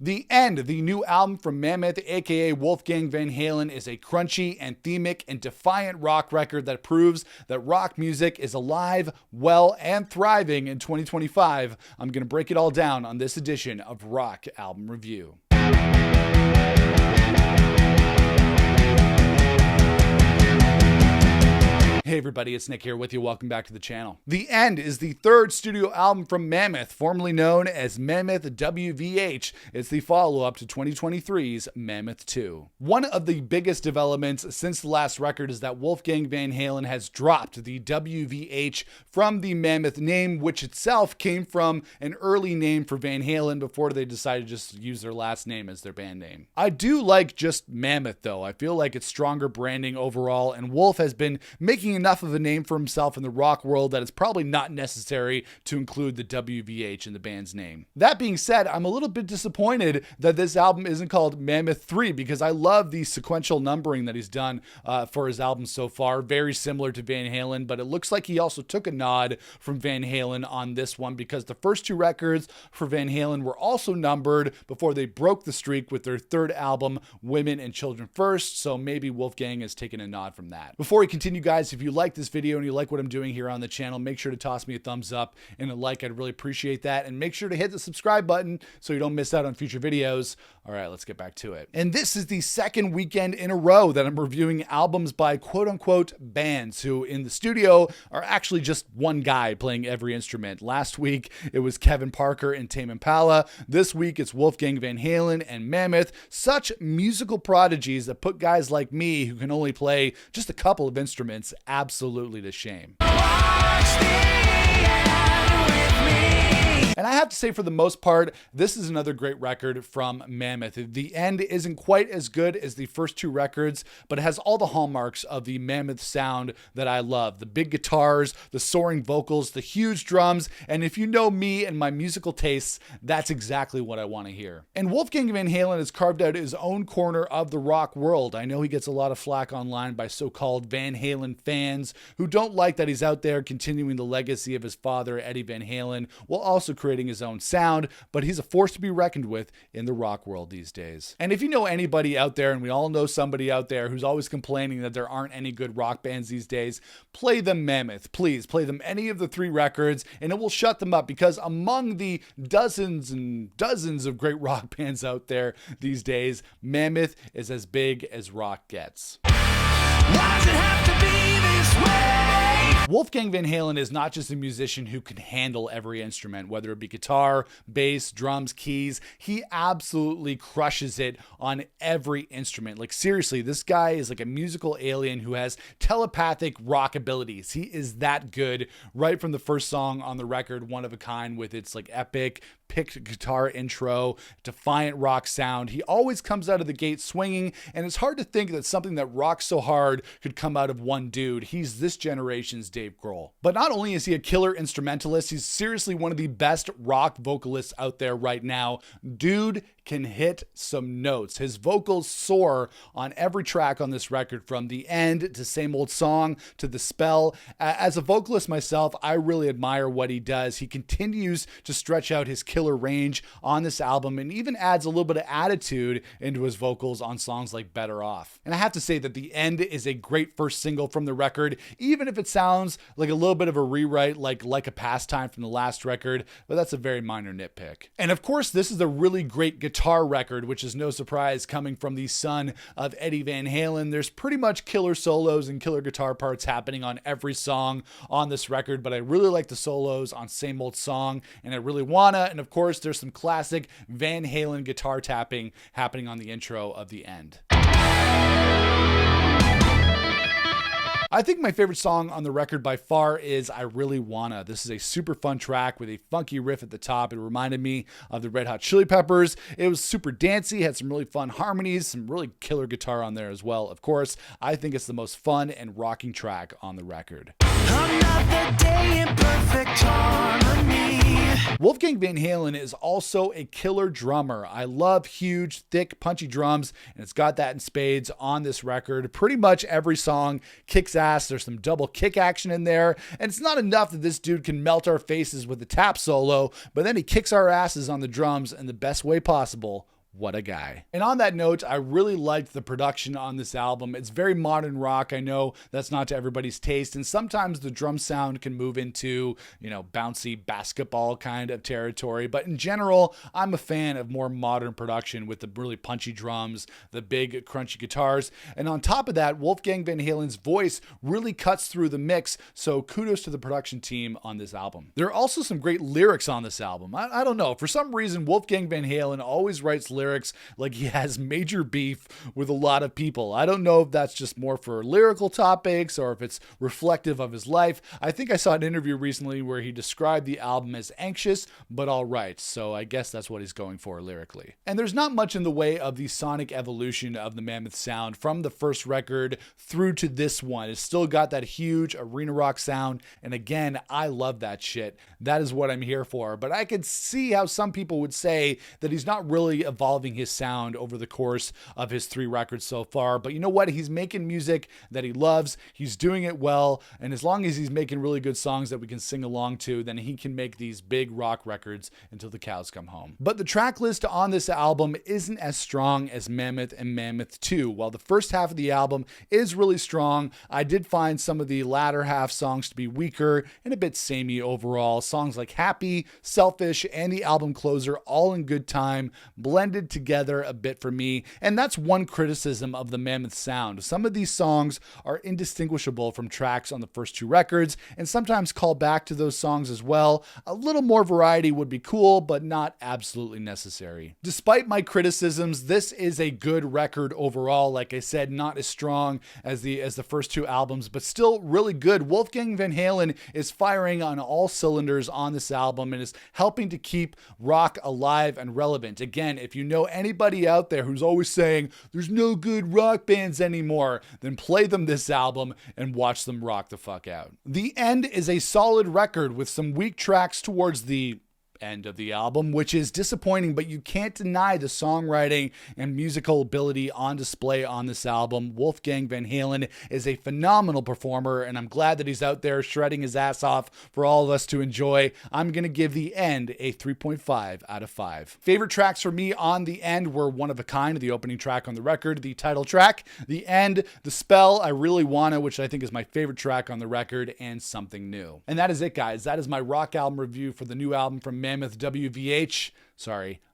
The End, the new album from Mammoth, aka Wolfgang Van Halen, is a crunchy, anthemic, and defiant rock record that proves that rock music is alive, well, and thriving in 2025. I'm going to break it all down on this edition of Rock Album Review. Hey everybody, it's Nick here with you. Welcome back to the channel. The End is the third studio album from Mammoth, formerly known as Mammoth WVH. It's the follow-up to 2023's Mammoth 2. One of the biggest developments since the last record is that Wolfgang Van Halen has dropped the WVH from the Mammoth name, which itself came from an early name for Van Halen before they decided to just use their last name as their band name. I do like just Mammoth though. I feel like it's stronger branding overall, and Wolf has been making enough of a name for himself in the rock world that it's probably not necessary to include the WVH in the band's name. That being said, I'm a little bit disappointed that this album isn't called Mammoth 3 because I love the sequential numbering that he's done for his album so far. Very similar to Van Halen, but it looks like he also took a nod from Van Halen on this one because the first two records for Van Halen were also numbered before they broke the streak with their third album, Women and Children First, so maybe Wolfgang has taken a nod from that. Before we continue, guys, if you like this video and you like what I'm doing here on the channel, make sure to toss me a thumbs up and a like. I'd really appreciate that. And make sure to hit the subscribe button so you don't miss out on future videos. All right, let's get back to it. And this is the second weekend in a row that I'm reviewing albums by quote unquote bands who in the studio are actually just one guy playing every instrument. Last week, it was Kevin Parker and Tame Impala. This week, it's Wolfgang Van Halen and Mammoth. Such musical prodigies that put guys like me who can only play just a couple of instruments absolutely to shame. And I have to say, for the most part, this is another great record from Mammoth. The End isn't quite as good as the first two records, but it has all the hallmarks of the Mammoth sound that I love. The big guitars, the soaring vocals, the huge drums, and if you know me and my musical tastes, that's exactly what I want to hear. And Wolfgang Van Halen has carved out his own corner of the rock world. I know he gets a lot of flack online by so-called Van Halen fans who don't like that he's out there continuing the legacy of his father, Eddie Van Halen, while also creating his own sound, but he's a force to be reckoned with in the rock world these days. And if you know anybody out there, and we all know somebody out there who's always complaining that there aren't any good rock bands these days, play them Mammoth. Please play them any of the three records and it will shut them up, because among the dozens and dozens of great rock bands out there these days, Mammoth is as big as rock gets. Why does it have to be this way? Wolfgang Van Halen is not just a musician who can handle every instrument, whether it be guitar, bass, drums, keys. He absolutely crushes it on every instrument. Like seriously, this guy is like a musical alien who has telepathic rock abilities. He is that good right from the first song on the record, One of a Kind, with its like epic picked guitar intro, defiant rock sound. He always comes out of the gate swinging, and it's hard to think that something that rocks so hard could come out of one dude. He's this generation's Dave Grohl. But not only is he a killer instrumentalist, he's seriously one of the best rock vocalists out there right now. Dude can hit some notes. His vocals soar on every track on this record, from The End to Same Old Song to The Spell. As a vocalist myself, I really admire what he does. He continues to stretch out his killer range on this album and even adds a little bit of attitude into his vocals on songs like Better Off. And I have to say that The End is a great first single from the record, even if it sounds like a little bit of a rewrite like a Pastime from the last record, but that's a very minor nitpick. And of course, this is a really great guitar record, which is no surprise coming from the son of Eddie Van Halen. There's pretty much killer solos and killer guitar parts happening on every song on this record, but I really like the solos on Same Old Song and I Really Wanna, and of course there's some classic Van Halen guitar tapping happening on the intro of The End. I think my favorite song on the record by far is I Really Wanna. This is a super fun track with a funky riff at the top. It reminded me of the Red Hot Chili Peppers. It was super dancey, had some really fun harmonies, some really killer guitar on there as well. Of course, I think it's the most fun and rocking track on the record. I'm another day in perfect harmony. Wolfgang Van Halen is also a killer drummer. I love huge, thick, punchy drums, and it's got that in spades on this record. Pretty much every song kicks ass. There's some double kick action in there, and it's not enough that this dude can melt our faces with a tap solo, but then he kicks our asses on the drums in the best way possible. What a guy. And on that note, I really liked the production on this album. It's very modern rock. I know that's not to everybody's taste, and sometimes the drum sound can move into, bouncy basketball kind of territory. But in general, I'm a fan of more modern production with the really punchy drums, the big crunchy guitars. And on top of that, Wolfgang Van Halen's voice really cuts through the mix. So kudos to the production team on this album. There are also some great lyrics on this album. I don't know. For some reason, Wolfgang Van Halen always writes lyrics like he has major beef with a lot of people. I don't know if that's just more for lyrical topics or if it's reflective of his life. I think I saw an interview recently where he described the album as anxious but all right, so I guess that's what he's going for lyrically. And there's not much in the way of the sonic evolution of the Mammoth sound from the first record through to this one. It's still got that huge arena rock sound, and again, I love that shit. That is what I'm here for. But I could see how some people would say that he's not really evolving his sound over the course of his 3 records so far. But you know what? He's making music that he loves. He's doing it well. And as long as he's making really good songs that we can sing along to, then he can make these big rock records until the cows come home. But the track list on this album isn't as strong as Mammoth and Mammoth 2. While the first half of the album is really strong, I did find some of the latter half songs to be weaker and a bit samey overall. Songs like Happy, Selfish, and the album closer, All in Good Time, blended together a bit for me, and that's one criticism of the Mammoth sound. Some of these songs are indistinguishable from tracks on the first 2 records, and sometimes call back to those songs as well. A little more variety would be cool, but not absolutely necessary. Despite my criticisms, this is a good record overall. Like I said, not as strong as the first 2 albums, but still really good. Wolfgang Van Halen is firing on all cylinders on this album and is helping to keep rock alive and relevant. Again, if you know anybody out there who's always saying there's no good rock bands anymore, then play them this album and watch them rock the fuck out. The End is a solid record with some weak tracks towards the end of the album, which is disappointing, but you can't deny the songwriting and musical ability on display on this album. Wolfgang Van Halen is a phenomenal performer, and I'm glad that he's out there shredding his ass off for all of us to enjoy. I'm going to give The End a 3.5 out of 5. Favorite tracks for me on The End were One of a Kind, the opening track on the record, the title track, The End, The Spell, I Really Wanna, which I think is my favorite track on the record, and Something New. And that is it, guys. That is my rock album review for the new album from Mammoth WVH.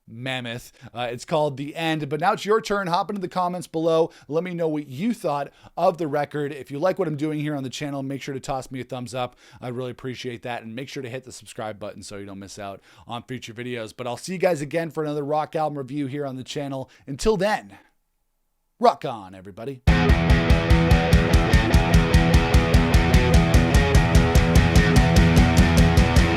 Mammoth. It's called The End. But now it's your turn. Hop into the comments below. Let me know what you thought of the record. If you like what I'm doing here on the channel, make sure to toss me a thumbs up. I'd really appreciate that. And make sure to hit the subscribe button so you don't miss out on future videos. But I'll see you guys again for another rock album review here on the channel. Until then, rock on, everybody.